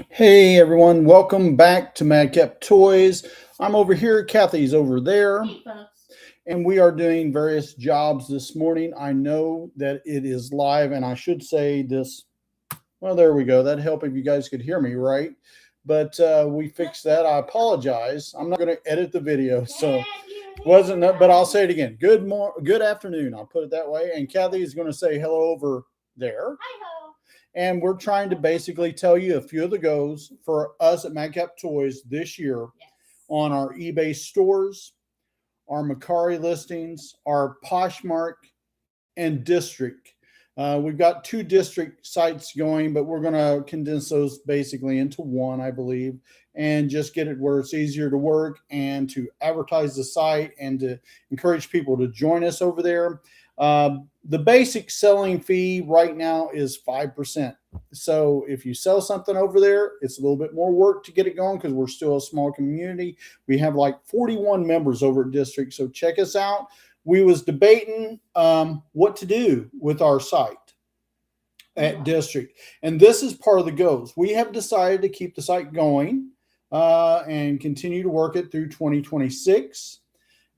Hey everyone, welcome back to Madcap Toys. I'm over here, Kathy's over there, Hey, folks. and we are doing various jobs this morning. I know that it is live, and I should say this. Well, there we go. That'd help if you guys could hear me, right? But we fixed that. I apologize. I'm not going to edit the video, so wasn't. But I'll say it again. Good afternoon. I'll put it that way. And Kathy is going to say hello over there. Hi-ho. And we're trying to basically tell you a few of the goes for us at Madcap Toys this year Yes. on our eBay stores, our Mercari listings, our Poshmark, and District. We've got two District sites going, but we're going to condense those basically into one, I believe, and just get it where it's easier to work and to advertise the site and to encourage people to join us over there. The basic selling fee right now is 5%. So if you sell something over there, it's a little bit more work to get it going because we're still a small community. We have like 41 members over at District. So check us out. We was debating what to do with our site at District. And this is part of the goals. We have decided to keep the site going and continue to work it through 2026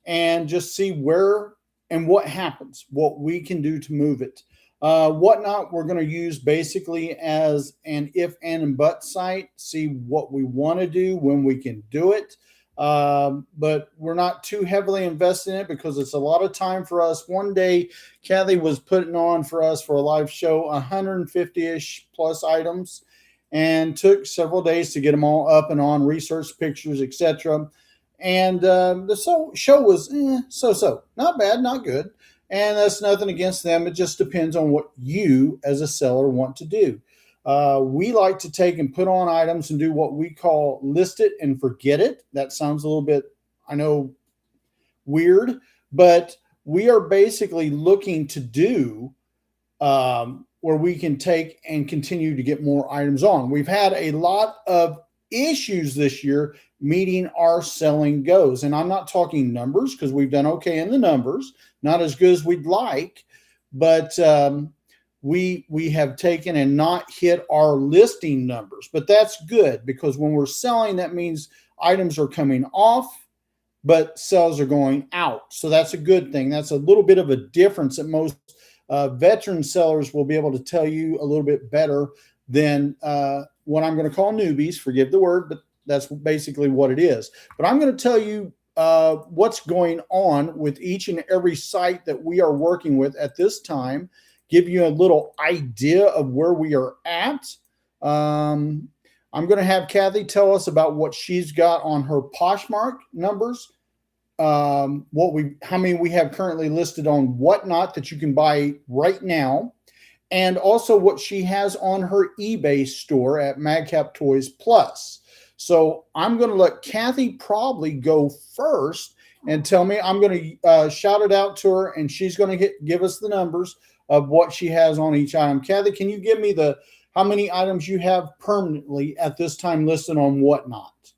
and just see where and what happens, what we can do to move it. Whatnot, we're going to use basically as an if and but site, see what we want to do, when we can do it. But we're not too heavily invested in it because it's a lot of time for us. One day, Kathy was putting on for us for a live show 150-ish plus items and took several days to get them all up and on, research pictures, etc. And the show was so-so. Not bad, not good. And that's nothing against them. It just depends on what you as a seller want to do. We like to take and put on items and do what we call list it and forget it. That sounds a little bit, I know, weird, but we are basically looking to do where we can take and continue to get more items on. We've had a lot of issues this year meeting our selling goals. And I'm not talking numbers because we've done okay in the numbers, not as good as we'd like, but we have taken and not hit our listing numbers. But that's good because when we're selling, that means items are coming off, but sales are going out. So that's a good thing. That's a little bit of a difference that most veteran sellers will be able to tell you a little bit better than what I'm going to call newbies. Forgive the word, but that's basically what it is. But I'm going to tell you what's going on with each and every site that we are working with at this time, give you a little idea of where we are at. I'm going to have Kathy tell us about what she's got on her Poshmark numbers, how many we have currently listed on Whatnot that you can buy right now, and also what she has on her eBay store at Madcap Toys Plus. So I'm going to let Kathy probably go first and tell me. I'm going to shout it out to her, and she's going to give us the numbers of what she has on each item. Kathy, can you give me how many items you have permanently at this time listed on Whatnot?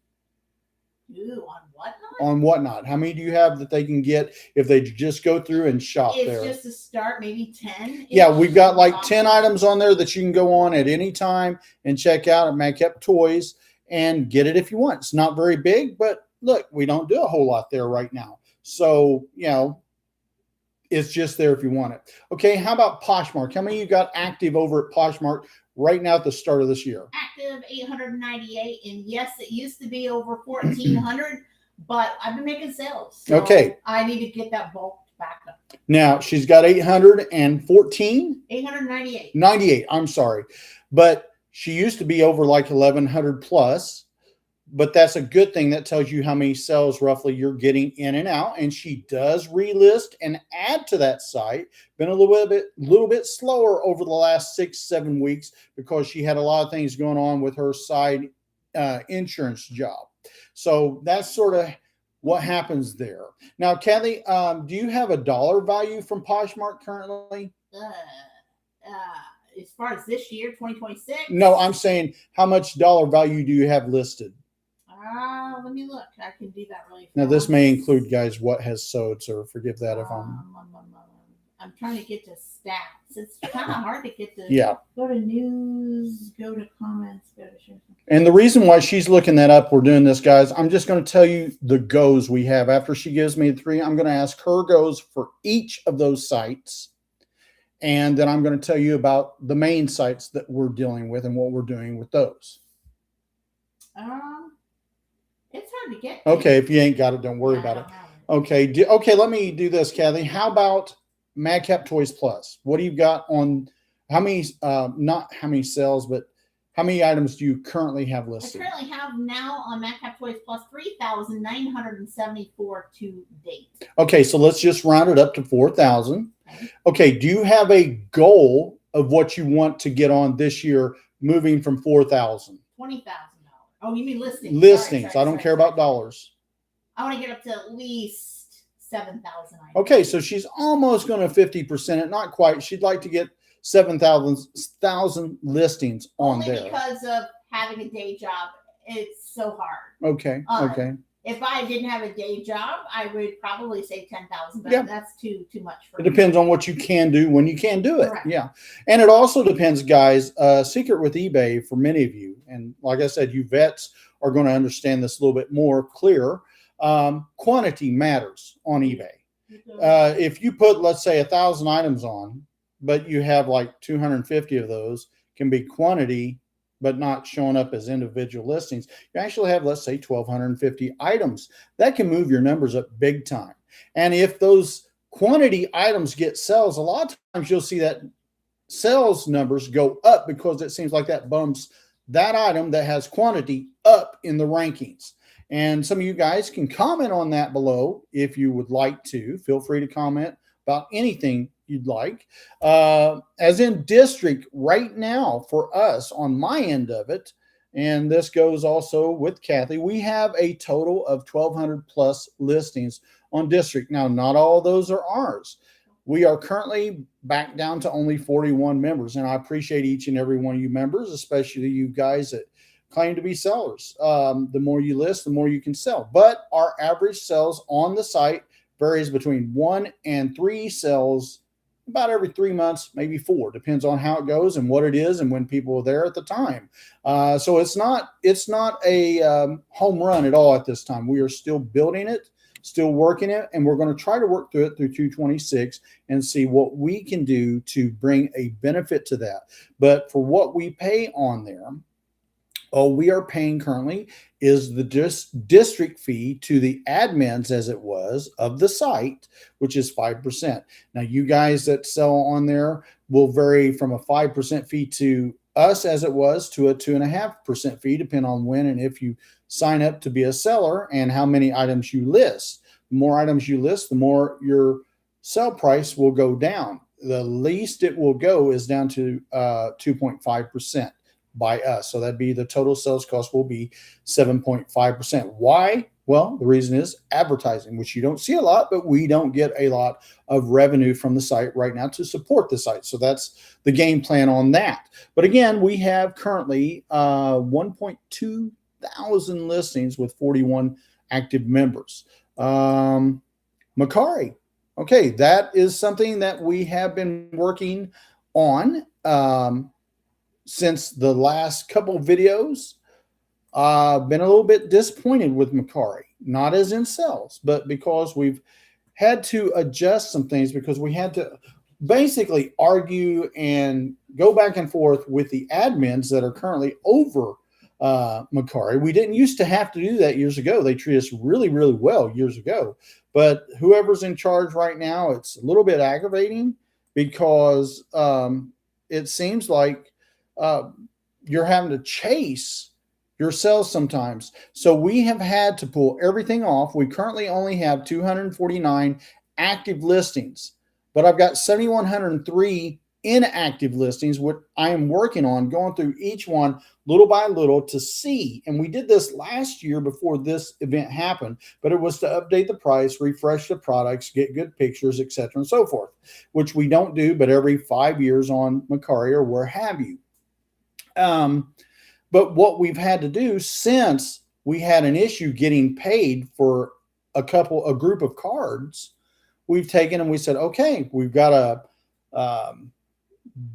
Ooh, on Whatnot? On Whatnot. How many do you have that they can get if they just go through and shop It's there? just a start, maybe 10. Yeah, we've got like 10 items on there that you can go on at any time and check out at Madcap Toys and get it if you want. It's not very big, but look, we don't do a whole lot there right now. So, it's just there if you want it. Okay, how about Poshmark? How many you got active over at Poshmark right now at the start of this year? Active 898, and yes, it used to be over 1,400, but I've been making sales. So okay. I need to get that bulked back up. Now, she's got 814? 898. 98, I'm sorry. But she used to be over like 1,100 plus. But that's a good thing. That tells you how many sales roughly you're getting in and out. And she does relist and add to that site. Been a little bit slower over the last 6-7 weeks because she had a lot of things going on with her side insurance job. So that's sort of what happens there. Now, Kathy, do you have a dollar value from Poshmark currently? As far as this year, 2026? No, I'm saying how much dollar value do you have listed? Let me look. I can do that really fast. Now, this may include, guys, what has sold, so forgive that if I'm trying to get to stats. It's kind of hard to get to. Yeah. Go to news, go to comments, go to share. And the reason why she's looking that up, we're doing this, guys. I'm just going to tell you the goes we have. After she gives me 3, I'm going to ask her goes for each of those sites. And then I'm going to tell you about the main sites that we're dealing with and what we're doing with those. It's hard to get. Okay, if you ain't got it, don't worry about it. Okay, okay, let me do this, Kathy. How about Madcap Toys Plus? What do you got on, how many, not how many sales, but how many items do you currently have listed? I currently have now on Madcap Toys Plus 3,974 to date. Okay, so let's just round it up to 4,000. Okay, do you have a goal of what you want to get on this year moving from 4,000? $20,000. Oh, you mean listings? Listings. Sorry, I don't care about dollars. I want to get up to at least 7,000 items. Okay, so she's almost going to 50% it, not quite. She'd like to get 7,000 listings on Only there. Because of having a day job, it's so hard. Okay, okay. If I didn't have a day job, I would probably say 10,000, but that's too much for me. It depends on what you can do when you can do it. Correct. Yeah. And it also depends, guys, secret with eBay for many of you. And like I said, you vets are going to understand this a little bit more clear. Quantity matters on eBay. If you put, let's say, 1,000 items on, but you have like 250 of those can be quantity, but not showing up as individual listings. You actually have, let's say, 1,250 items. That can move your numbers up big time. And if those quantity items get sales, a lot of times you'll see that sales numbers go up because it seems like that bumps that item that has quantity up in the rankings. And some of you guys can comment on that below if you would like to. Feel free to comment about anything you'd like. As in district right now for us on my end of it, and this goes also with Kathy, we have a total of 1,200 plus listings on district. Now, not all of those are ours. We are currently back down to only 41 members, and I appreciate each and every one of you members, especially you guys that claim to be sellers. The more you list, the more you can sell. But our average sales on the site varies between 1 and 3 sales about every 3 months, maybe 4. Depends on how it goes and what it is and when people are there at the time. So it's not a home run at all at this time. We are still building it, still working it, and we're going to try to work through it through 226 and see what we can do to bring a benefit to that. But for what we pay on there, all we are paying currently is the district fee to the admins, as it was, of the site, which is 5%. Now, you guys that sell on there will vary from a 5% fee to us, as it was, to a 2.5% fee, depending on when and if you sign up to be a seller and how many items you list. The more items you list, the more your sell price will go down. The least it will go is down to 2.5%. by us. So that'd be the total sales cost will be 7.5%. Why? Well, the reason is advertising, which you don't see a lot, but we don't get a lot of revenue from the site right now to support the site. So that's the game plan on that. But again, we have currently 1.2 thousand listings with 41 active members. Mercari. Okay, that is something that we have been working on since the last couple of videos. Been a little bit disappointed with Mercari, not as in sales, but because we've had to adjust some things because we had to basically argue and go back and forth with the admins that are currently over Mercari. We didn't used to have to do that years ago. They treat us really, really well years ago. But whoever's in charge right now, it's a little bit aggravating because it seems like you're having to chase your sales sometimes. So we have had to pull everything off. We currently only have 249 active listings, but I've got 7,103 inactive listings, what I am working on, going through each one little by little to see. And we did this last year before this event happened, but it was to update the price, refresh the products, get good pictures, etc., and so forth, which we don't do, but every 5 years on Mercari or where have you. But what we've had to do since we had an issue getting paid for a group of cards, we've taken and we said, okay, we've got to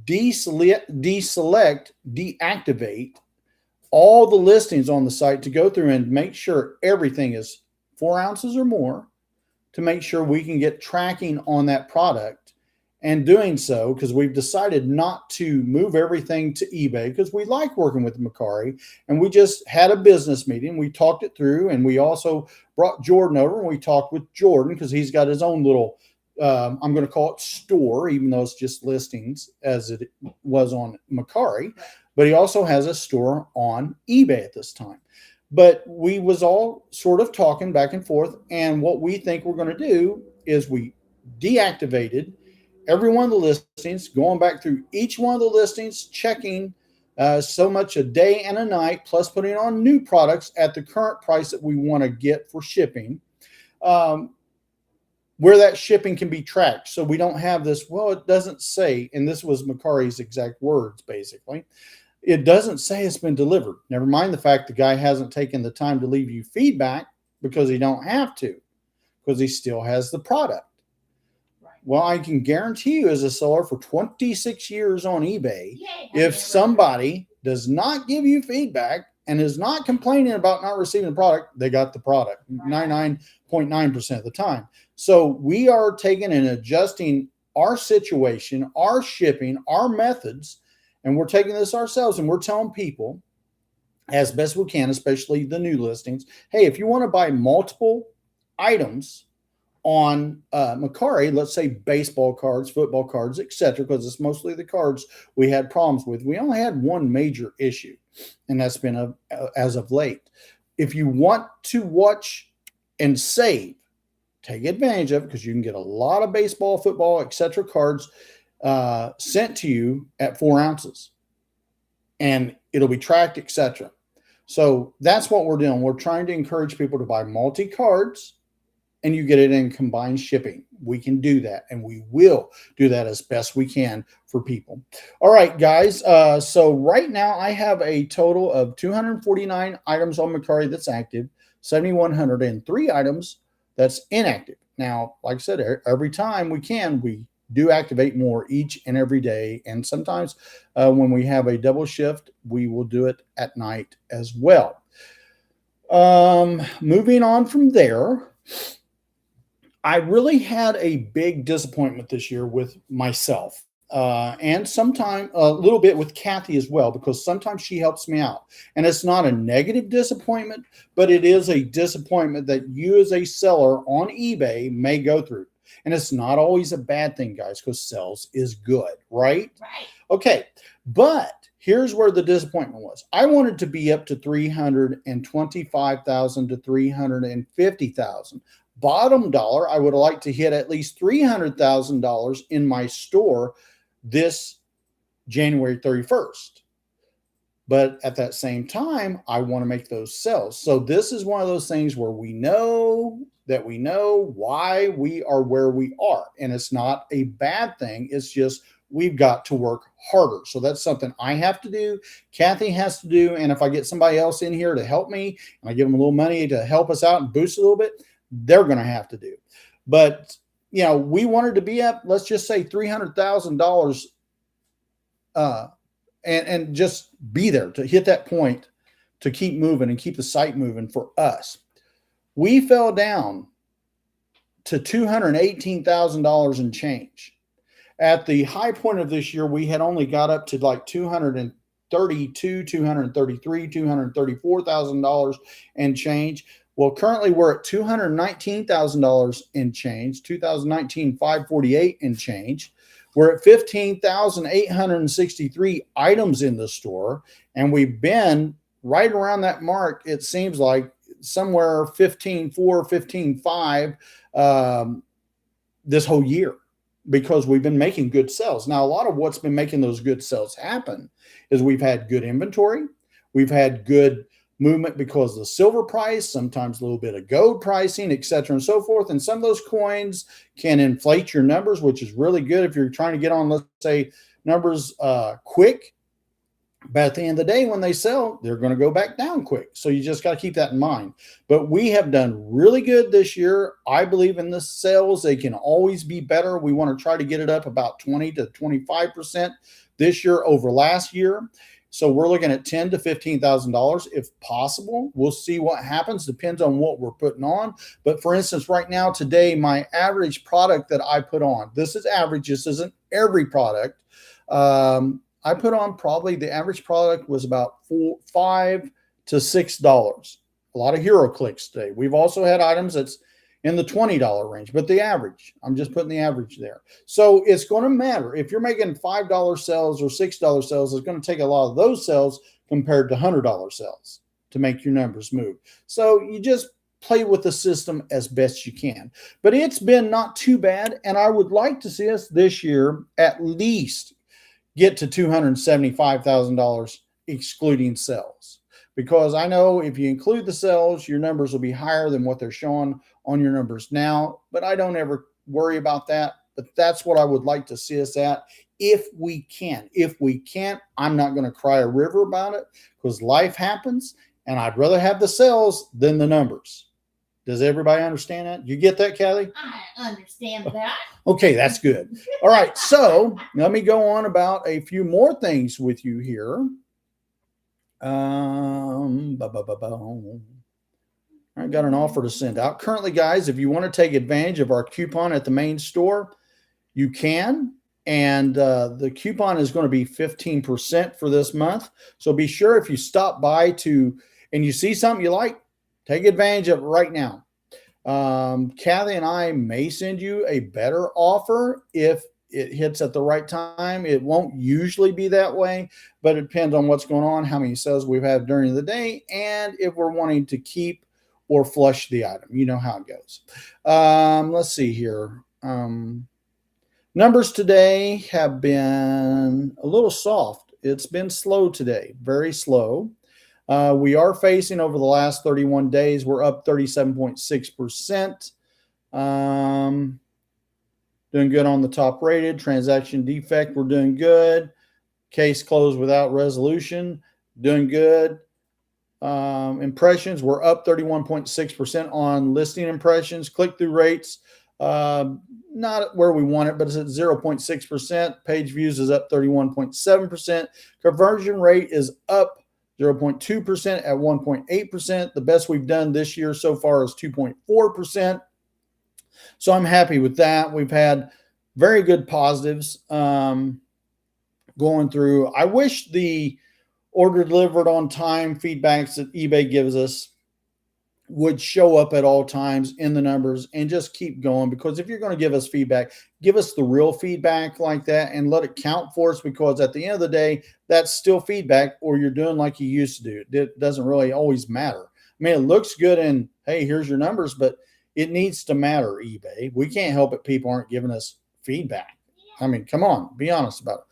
deselect, deactivate all the listings on the site to go through and make sure everything is 4 ounces or more, to make sure we can get tracking on that product. And doing so, because we've decided not to move everything to eBay, because we like working with Mercari, and we just had a business meeting. We talked it through, and we also brought Jordan over, and we talked with Jordan because he's got his own little, I'm going to call it store, even though it's just listings as it was on Mercari, but he also has a store on eBay at this time. But we was all sort of talking back and forth, and what we think we're going to do is we deactivated every one of the listings, going back through each one of the listings, checking so much a day and a night, plus putting on new products at the current price that we want to get for shipping, where that shipping can be tracked. So we don't have this, well, it doesn't say, and this was Mercari's exact words, basically. It doesn't say it's been delivered. Never mind the fact the guy hasn't taken the time to leave you feedback because he don't have to, because he still has the product. Well, I can guarantee you as a seller for 26 years on eBay, if somebody does not give you feedback and is not complaining about not receiving the product, they got the product 99.9% of the time. So we are taking and adjusting our situation, our shipping, our methods, and we're taking this ourselves, and we're telling people as best we can, especially the new listings, hey, if you want to buy multiple items on Mercari, let's say baseball cards, football cards, etc., because it's mostly the cards we had problems with. We only had one major issue, and that's been as of late. If you want to watch and save, take advantage of it, because you can get a lot of baseball, football, etc. cards sent to you at 4 ounces, and it'll be tracked, etc. So that's what we're doing. We're trying to encourage people to buy multi-cards, and you get it in combined shipping. We can do that, and we will do that as best we can for people. All right, guys. So right now I have a total of 249 items on Mercari that's active, 7,103 items that's inactive. Now, like I said, every time we can, we do activate more each and every day. And sometimes when we have a double shift, we will do it at night as well. Moving on from there, I really had a big disappointment this year with myself, and sometimes a little bit with Kathy as well, because sometimes she helps me out. And it's not a negative disappointment, but it is a disappointment that you as a seller on eBay may go through. And it's not always a bad thing, guys, because sales is good, right? Right. Okay, but here's where the disappointment was. I wanted to be up to 325,000 to 350,000. Bottom dollar, I would like to hit at least $300,000 in my store this January 31st. But at that same time, I want to make those sales. So this is one of those things where we know why we are where we are. And it's not a bad thing. It's just we've got to work harder. So that's something I have to do. Kathy has to do. And if I get somebody else in here to help me, and I give them a little money to help us out and boost a little bit, they're going to have to do. But, you know, we wanted to be up, let's just say $300,000 and just be there to hit that point to keep moving and keep the site moving for us. We fell down to $218,000 and change. At the high point of this year, we had only got up to like $232,000, $233,000, $234,000 and change. Well, currently we're at $219,000 in change, 2019, 548 and change. We're at 15,863 items in the store, and we've been right around that mark. It seems like somewhere 15,400, 15,500 this whole year, because we've been making good sales. Now, a lot of what's been making those good sales happen is we've had good inventory. We've had good movement because of the silver price, sometimes a little bit of gold pricing, et cetera, and so forth. And some of those coins can inflate your numbers, which is really good if you're trying to get on, let's say, numbers quick. But at the end of the day, when they sell, they're going to go back down quick. So you just got to keep that in mind. But we have done really good this year. I believe in the sales. They can always be better. We want to try to get it up about 20 to 25% this year over last year. So we're looking at $10,000 to $15,000 if possible. We'll see what happens. Depends on what we're putting on. But for instance, right now, today, my average product that I put on, this is average. This isn't every product. I put on probably the average product was about $5 to $6. A lot of hero clicks today. We've also had items that's in the $20 range, but the average, I'm just putting the average there. So it's going to matter. If you're making $5 sales or $6 sales, it's going to take a lot of those sales compared to $100 sales to make your numbers move. So you just play with the system as best you can. But it's been not too bad, and I would like to see us this year at least get to $275,000 excluding sales, because I know if you include the sales, your numbers will be higher than what they're showing on your numbers now. But I don't ever worry about that. But that's what I would like to see us at if we can. If we can't, I'm not going to cry a river about it, because life happens, and I'd rather have the sales than the numbers. Does everybody understand that? You get that, Kathy? I understand that. Okay, that's good. All right, so let me go on about a few more things with you here. I got an offer to send out. Currently, guys, if you want to take advantage of our coupon at the main store, you can. And the coupon is going to be 15% for this month. So be sure if you stop by and you see something you like, take advantage of it right now. Kathy and I may send you a better offer if it hits at the right time. It won't usually be that way, but it depends on what's going on, how many sales we've had during the day, and if we're wanting to keep or flush the item. You know how it goes. Let's see here. Numbers today have been a little soft. It's been slow today, very slow. We are facing over the last 31 days, we're up 37.6%. Doing good on the top rated. Transaction defect, we're doing good. Case closed without resolution, doing good. Impressions, we're up 31.6% on listing impressions. Click-through rates, not where we want it, but it's at 0.6%. Page views is up 31.7%. Conversion rate is up 0.2% at 1.8%. The best we've done this year so far is 2.4%. So I'm happy with that. We've had very good positives going through. I wish the order delivered on time feedbacks that eBay gives us would show up at all times in the numbers and just keep going, because if you're going to give us feedback, give us the real feedback like that and let it count for us, because at the end of the day, that's still feedback, or you're doing like you used to do. It doesn't really always matter. I mean, it looks good and hey, here's your numbers, but it needs to matter, eBay. We can't help it. People aren't giving us feedback. I mean, come on, be honest about it.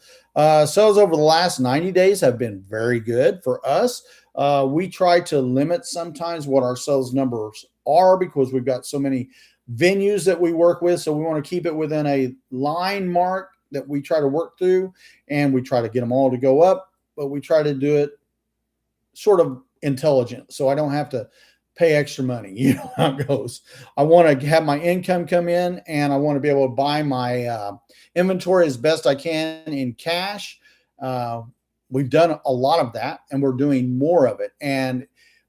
Sales over the last 90 days have been very good for us. We try to limit sometimes what our sales numbers are because we've got so many venues that we work with. So we want to keep it within a line mark that we try to work through, and we try to get them all to go up, but we try to do it sort of intelligent. So I don't have to pay extra money. You know how it goes. I want to have my income come in, and I want to be able to buy my inventory as best I can in cash. We've done a lot of that, and we're doing more of it. And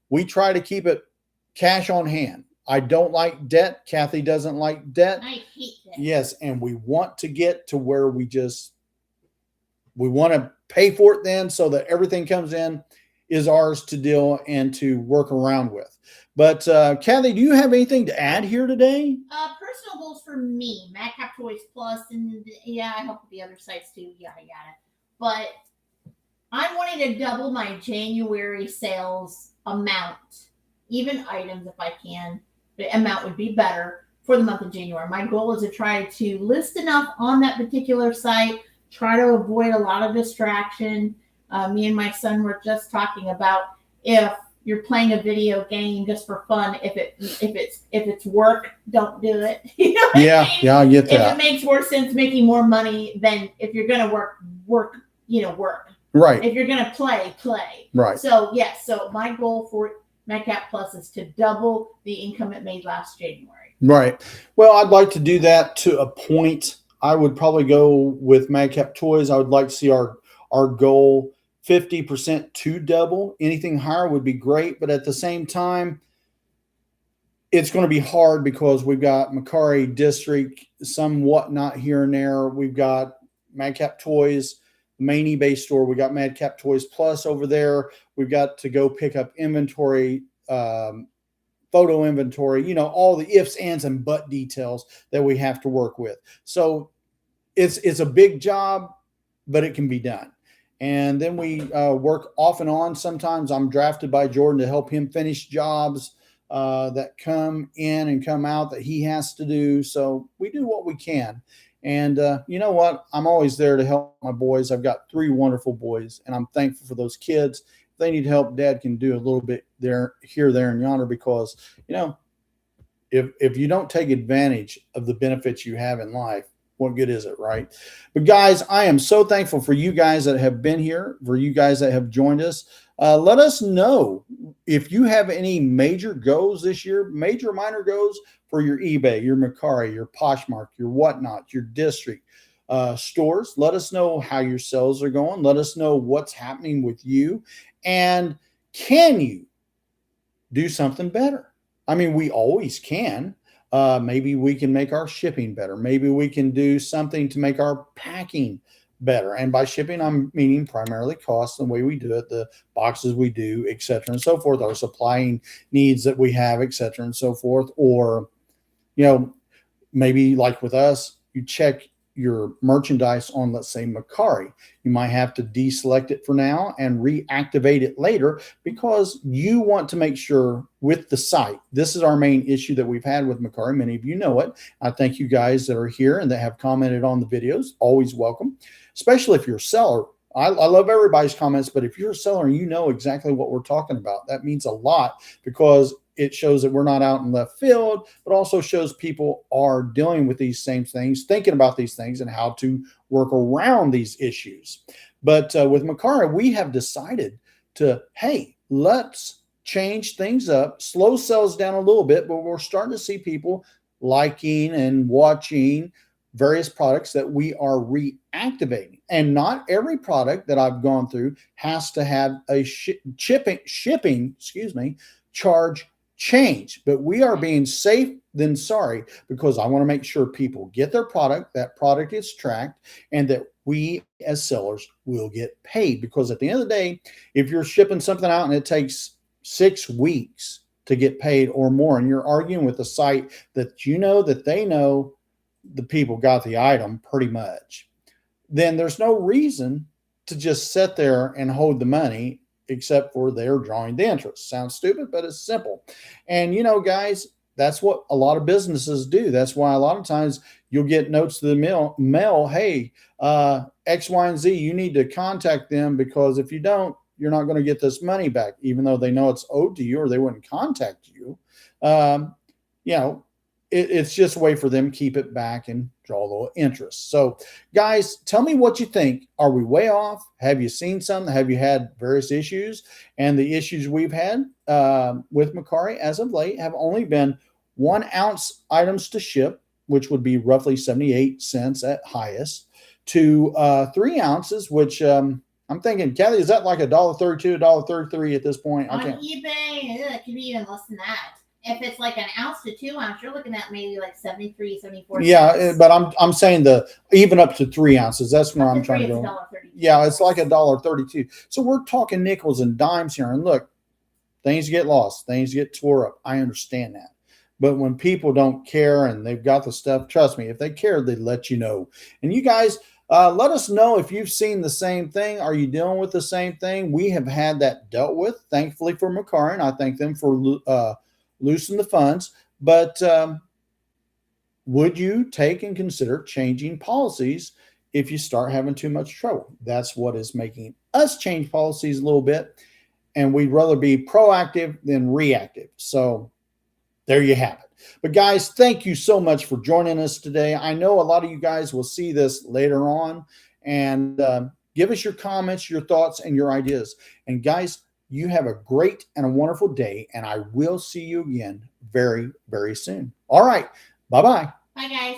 we try to keep it cash on hand. I don't like debt. Kathy doesn't like debt. I hate that. Yes, and we want to get to where we want to pay for it then, so that everything comes in is ours to deal and to work around with. But Kathy, do you have anything to add here today? Personal goals for me, Madcap Toys Plus, and yeah, I help with the other sites too. Yeah, I got it. But I'm wanting to double my January sales amount, even items if I can. The amount would be better for the month of January. My goal is to try to list enough on that particular site, try to avoid a lot of distraction. Me and my son were just talking about if you're playing a video game just for fun, if it's work, don't do it. You know what I mean? Yeah, I get that. If it makes more sense making more money than if you're gonna work. Right. If you're going to play, play. Right. So, yes. So, my goal for Madcap Plus is to double the income it made last January. Right. Well, I'd like to do that to a point. I would probably go with Madcap Toys. I would like to see our goal 50% to double. Anything higher would be great, but at the same time, it's going to be hard because we've got Mercari District, some whatnot here and there. We've got Madcap Toys, main eBay store. We got Madcap Toys Plus over there. We've got to go pick up inventory, photo inventory, you know, all the ifs, ands, and but details that we have to work with. So it's a big job, but it can be done. And then we work off and on. Sometimes I'm drafted by Jordan to help him finish jobs that come in and come out that he has to do. So we do what we can. And you know what? I'm always there to help my boys. I've got 3 wonderful boys, and I'm thankful for those kids. If they need help, Dad can do a little bit there, here, there, and yonder, because, you know, if you don't take advantage of the benefits you have in life, what good is it, right? But guys, I am so thankful for you guys that have been here, for you guys that have joined us. Let us know if you have any major goals this year, major, minor goals for your eBay, your Mercari, your Poshmark, your whatnot, your district stores. Let us know how your sales are going. Let us know what's happening with you. And can you do something better? I mean, we always can. Maybe we can make our shipping better. Maybe we can do something to make our packing better. And by shipping, I'm meaning primarily cost, the way we do it, the boxes we do, et cetera, and so forth, our supplying needs that we have, et cetera, and so forth. Or, you know, maybe like with us, you check your merchandise on, let's say, Mercari. You might have to deselect it for now and reactivate it later because you want to make sure with the site. This is our main issue that we've had with Mercari. Many of you know it. I thank you guys that are here and that have commented on the videos. Always welcome, especially if you're a seller. I love everybody's comments, but if you're a seller and you know exactly what we're talking about, that means a lot, because it shows that we're not out in left field, but also shows people are dealing with these same things, thinking about these things and how to work around these issues. But with Mercari, we have decided to, hey, let's change things up, slow sales down a little bit, but we're starting to see people liking and watching various products that we are reactivating. And not every product that I've gone through has to have a shipping charge change, but we are being safe than sorry, because I want to make sure people get their product, that product is tracked, and that we as sellers will get paid. Because at the end of the day, if you're shipping something out and it takes 6 weeks to get paid or more, and you're arguing with a site that you know that they know the people got the item pretty much, then there's no reason to just sit there and hold the money, except for they're drawing the interest. Sounds stupid, but it's simple. And, you know, guys, that's what a lot of businesses do. That's why a lot of times you'll get notes to the mail, hey, X, Y, and Z, you need to contact them, because if you don't, you're not going to get this money back, even though they know it's owed to you or they wouldn't contact you. You know, it's just a way for them to keep it back and draw a little interest. So, guys, tell me what you think. Are we way off? Have you seen something? Have you had various issues? And the issues we've had with Mercari as of late have only been 1 ounce items to ship, which would be roughly 78 cents at highest, to 3 ounces, which I'm thinking, Kathy, is that like $1.32, $1.33 at this point? On eBay, it could be even less than that. If it's like 1 ounce to 2 ounce, you're looking at maybe like 73, 74 yeah, cents. but I'm saying even up to 3 ounces. That's where I'm trying to go. Yeah, it's like $1.32. So we're talking nickels and dimes here. And look, things get lost, things get tore up. I understand that. But when people don't care and they've got the stuff, trust me, if they care, they let you know. And you guys, let us know if you've seen the same thing. Are you dealing with the same thing? We have had that dealt with, thankfully, for Mercari, and I thank them for loosen the funds. But would you take and consider changing policies if you start having too much trouble? That's what is making us change policies a little bit, and we'd rather be proactive than reactive. So there you have it. But guys, thank you so much for joining us today. I know a lot of you guys will see this later on and Give us your comments, your thoughts, and your ideas. And guys, you have a great and a wonderful day, and I will see you again very, very soon. All right. Bye-bye. Bye, guys.